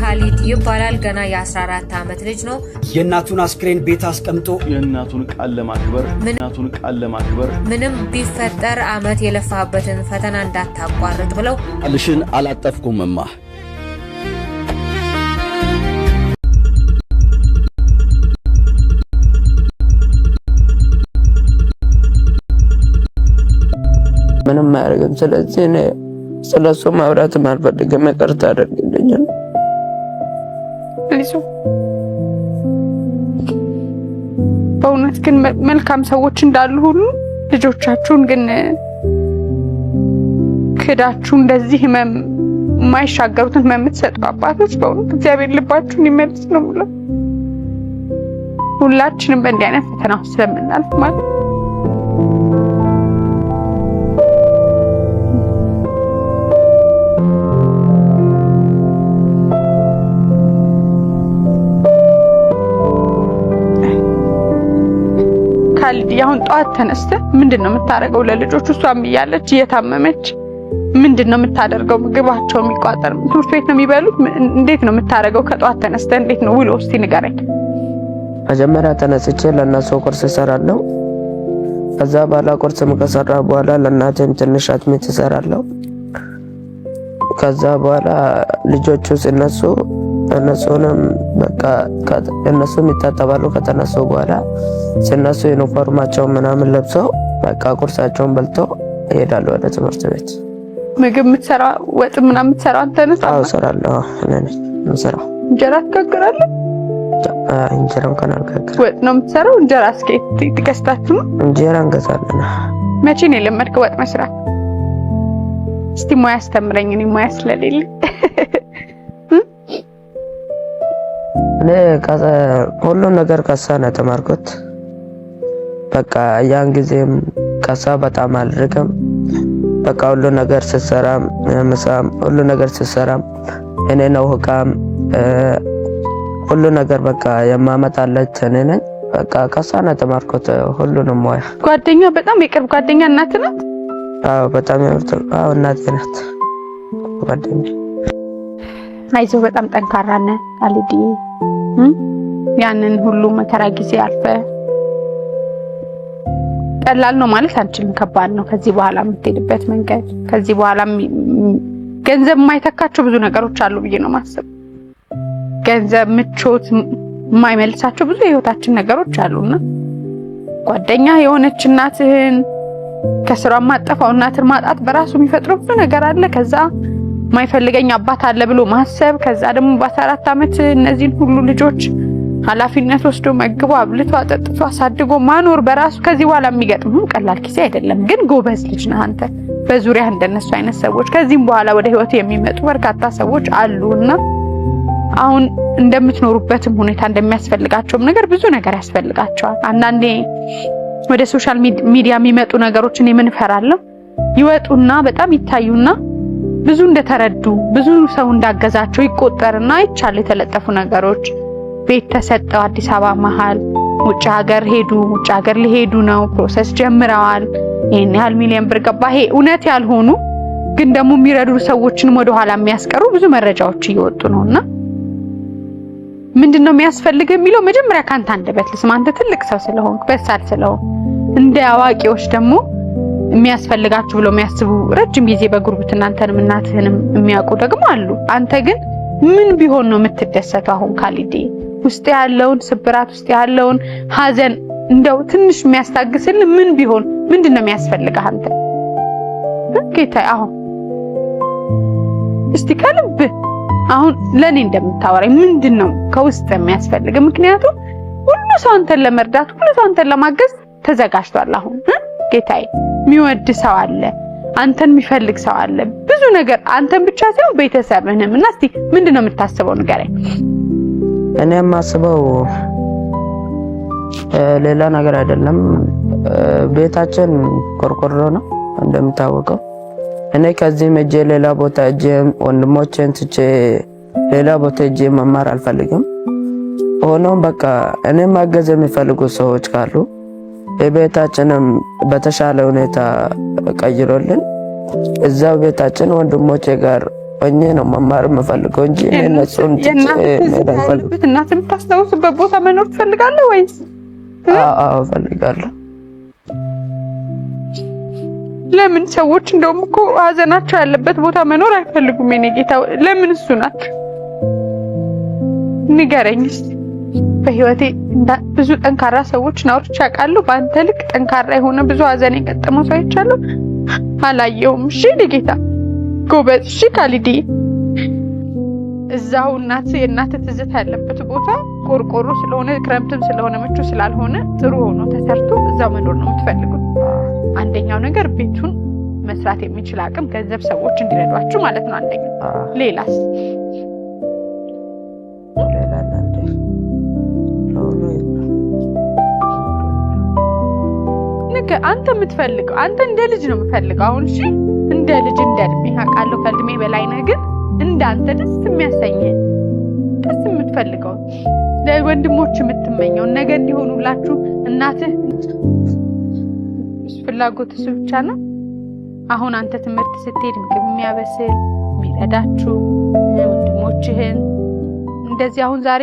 ካሊድ ይባላል ገና የ14 ዓመት ልጅ ነው የእናቱን አስክሬን ቤት አስቀምጦ የእናቱን ቃል ለማክበር ምንም ቢፈጠር አመት የለፋበትን ፈተና እንዳታቋርጥ ብለው ልሽን አላጠፍኩምማ ምንም ማድረግም ስለዚህ እኔ ስለሱ ማውራት ማልፈልግም ይቅርታ አድርግልኝ ልጅ በእውነት ግን መልካም ሰዎች እንዳሉ ሁሉ ልጆቻችሁን ግን ክዳችሁ እንደዚህ የማይሻገሩትን የምትሰጡ አባቶች በእውነት እግዚአብሔር ልባችሁን ይመልስ ነው ብለው ሁላችንም በእንዲህ አይነት ፈተና ውስጥ ስለምናልፍ ማለት ካሊድ ያሁን ጧት ተነስተ ምንድነው የምታረገው ለልጆቹ? እሷም እያለች እየታመመች ምንድነው የምታደርገው? ምግባቸው የሚቋጠር ትምህርት ቤት ነው የሚበሉት? እንዴት ነው የምታረገው? ከጧት ተነስተ እንዴት ነው ውሎ? እስቲ ንገረኝ። መጀመሪያ ተነስቼ ለእነሱ ቁርስ እሰራለሁ። ከዛ በኋላ ቁርስ ከሰራ በኋላ ለእናቴም ትንሽ አጥሚት እሰራለሁ። ከዛ በኋላ ልጆቹ ሲነሱ እነሱንም በቃ እነሱም ይታጠባሉ። ከተነሱ በኋላ ሲነሱ ዩኒፎርማቸውን ምናምን ለብሰው በቃ ቁርሳቸውን በልተው ይሄዳሉ ወደ ትምህርት ቤት። ምግብ የምትሰራ ወጥ ምናምን የምትሰራ አንተ ነህ? አዎ እሰራለሁ። እኔ ነኝ የምሰራው። እንጀራ ትጋግራለህ? እንጀራውን ከናልጋገር ወጥ ነው የምትሰራው? እንጀራ እስኪ ትገዝታችሁ ነው? እንጀራ እንገዛለን። መቼ ነው የለመድከው ወጥ መስራት? እስቲ ሙያ አስተምረኝ። እኔ ሙያ ስለሌለ እኔ ሁሉ ነገር ከሳ ነው ተማርኩት። በቃ ያን ጊዜም ከሳ በጣም አልርቅም። በቃ ሁሉ ነገር ሲሰራም ምሳም ሁሉ ነገር ሲሰራም እኔ ነው ህቃም ሁሉ ነገር በቃ የማመጣለት እኔ ነኝ። በቃ ከሳ ነው ተማርኩት ሁሉንም ሙያ። ጓደኛ በጣም የቅርብ ጓደኛ እናት ናት? አዎ በጣም የቅርብ እናት ናት ጓደኛ። አይዞህ በጣም ጠንካራ ነህ ካሊድ። ያንን ሁሉ መከራ ጊዜ አልፈ ቀላል ነው ማለት አንችልም፣ ከባድ ነው። ከዚህ በኋላ የምትሄድበት መንገድ ከዚህ በኋላ ገንዘብ የማይተካቸው ብዙ ነገሮች አሉ ብዬ ነው ማሰብ። ገንዘብ ምቾት የማይመልሳቸው ብዙ የህይወታችን ነገሮች አሉና ጓደኛ የሆነች እናትህን ከስራ ማጠፋው እናትን ማጣት በራሱ የሚፈጥረው ብዙ ነገር አለ። ከዛ ማይፈልገኝ አባት አለ ብሎ ማሰብ፣ ከዛ ደግሞ በ14 አመት እነዚህን ሁሉ ልጆች ኃላፊነት ወስዶ መግቦ አብልቶ አጠጥቶ አሳድጎ ማኖር በራሱ ከዚህ በኋላ የሚገጥምህ ቀላል ጊዜ አይደለም። ግን ጎበዝ ልጅ ነህ አንተ። በዙሪያ እንደነሱ አይነት ሰዎች ከዚህም በኋላ ወደ ህይወት የሚመጡ በርካታ ሰዎች አሉና አሁን እንደምትኖሩበትም ሁኔታ እንደሚያስፈልጋቸውም ነገር ብዙ ነገር ያስፈልጋቸዋል። አንዳንዴ ወደ ሶሻል ሚዲያ የሚመጡ ነገሮችን የምንፈራለው ይወጡና በጣም ይታዩና ብዙ እንደተረዱ ብዙ ሰው እንዳገዛቸው ይቆጠርና ይቻል የተለጠፉ ነገሮች ቤት ተሰጠው አዲስ አበባ መሃል ውጭ ሀገር ሄዱ፣ ውጭ ሀገር ሊሄዱ ነው፣ ፕሮሰስ ጀምረዋል፣ ይሄን ያህል ሚሊዮን ብር ገባ። ይሄ እውነት ያልሆኑ ግን ደግሞ የሚረዱ ሰዎችን ወደ ኋላ የሚያስቀሩ ብዙ መረጃዎች እየወጡ ነውና ምንድነው የሚያስፈልገው የሚለው መጀመሪያ ካንተ አንደበት ልስማ። አንተ ትልቅ ሰው ስለሆንክ በሳል ስለሆንክ እንደ አዋቂዎች ደግሞ የሚያስፈልጋችሁ ብለው የሚያስቡ ረጅም ጊዜ በጉርብትና አንተንም እናትህንም የሚያውቁ ደግሞ አሉ። አንተ ግን ምን ቢሆን ነው የምትደሰተው? አሁን ካሊድ ውስጥ ያለውን ስብራት ውስጥ ያለውን ሀዘን እንደው ትንሽ የሚያስታግስልህ ምን ቢሆን ምንድነው የሚያስፈልግህ አንተ? ጌታዬ አሁን እስቲ ከልብ አሁን ለኔ እንደምታወራኝ ምንድነው ከውስጥ የሚያስፈልግ? ምክንያቱም ሁሉ ሰው አንተን ለመርዳት ሁሉ ሰው አንተን ለማገዝ ተዘጋጅቷል። አሁን ጌታዬ የሚወድ ሰው አለ፣ አንተን የሚፈልግ ሰው አለ። ብዙ ነገር አንተን ብቻ ሳይሆን ቤተሰብህንም እና እስቲ ምንድነው የምታስበው ንገረኝ። እኔ የማስበው ሌላ ነገር አይደለም። ቤታችን ቆርቆሮ ነው እንደምታወቀው። እኔ ከዚህም እጄ ሌላ ቦታ እጄ ወንድሞቼን ትቼ ሌላ ቦታ እጄ መማር አልፈልግም። ሆኖም በቃ እኔ ማገዝ የሚፈልጉ ሰዎች ካሉ የቤታችንም በተሻለ ሁኔታ ቀይሮልን እዛው ቤታችን ወንድሞቼ ጋር ሆኜ ነው መማር የምፈልገው እንጂ እነሱን እናትም ታስታውስበት ቦታ መኖር ትፈልጋለህ ወይስ? አዎ እፈልጋለሁ። ለምን ሰዎች እንደውም እኮ ሀዘናቸው ያለበት ቦታ መኖር አይፈልጉም? የኔ ጌታ ለምን እሱ ናቸው? ንገረኝ እስቲ። በህይወቴ ብዙ ጠንካራ ሰዎች ናውርቻ ቃሉ በአንተ ልክ ጠንካራ የሆነ ብዙ ሀዘን የገጠመው ሰው አይቻለሁ አላየሁም። እሺ ጌታ ጎበዝ። እሺ ካሊዲ እዛው የእናት ትዝታ ያለበት ቦታ ቆርቆሮ ስለሆነ ክረምትም ስለሆነ ምቹ ስላልሆነ ጥሩ ሆኖ ተሰርቶ እዛው መኖር ነው የምትፈልጉት። አንደኛው ነገር ቤቱን መስራት የሚችል አቅም ገንዘብ ሰዎች እንዲረዷችሁ ማለት ነው አንደኛው። ሌላስ? አንተ የምትፈልገው አንተ እንደ ልጅ ነው የምትፈልገው አሁን። እሺ እንደ ልጅ እንደ እድሜ አውቃለሁ ከእድሜ በላይ ነህ፣ ግን እንዳንተ ደስ የሚያሰኝ ደስ የምትፈልገው ለወንድሞች የምትመኘው ነገር እንዲሆኑላችሁ እናትህ ፍላጎትህ ብቻ ነው። አሁን አንተ ትምህርት ስትሄድ ምግብ የሚያበስል የሚረዳችሁ ወንድሞችህን እንደዚህ አሁን ዛሬ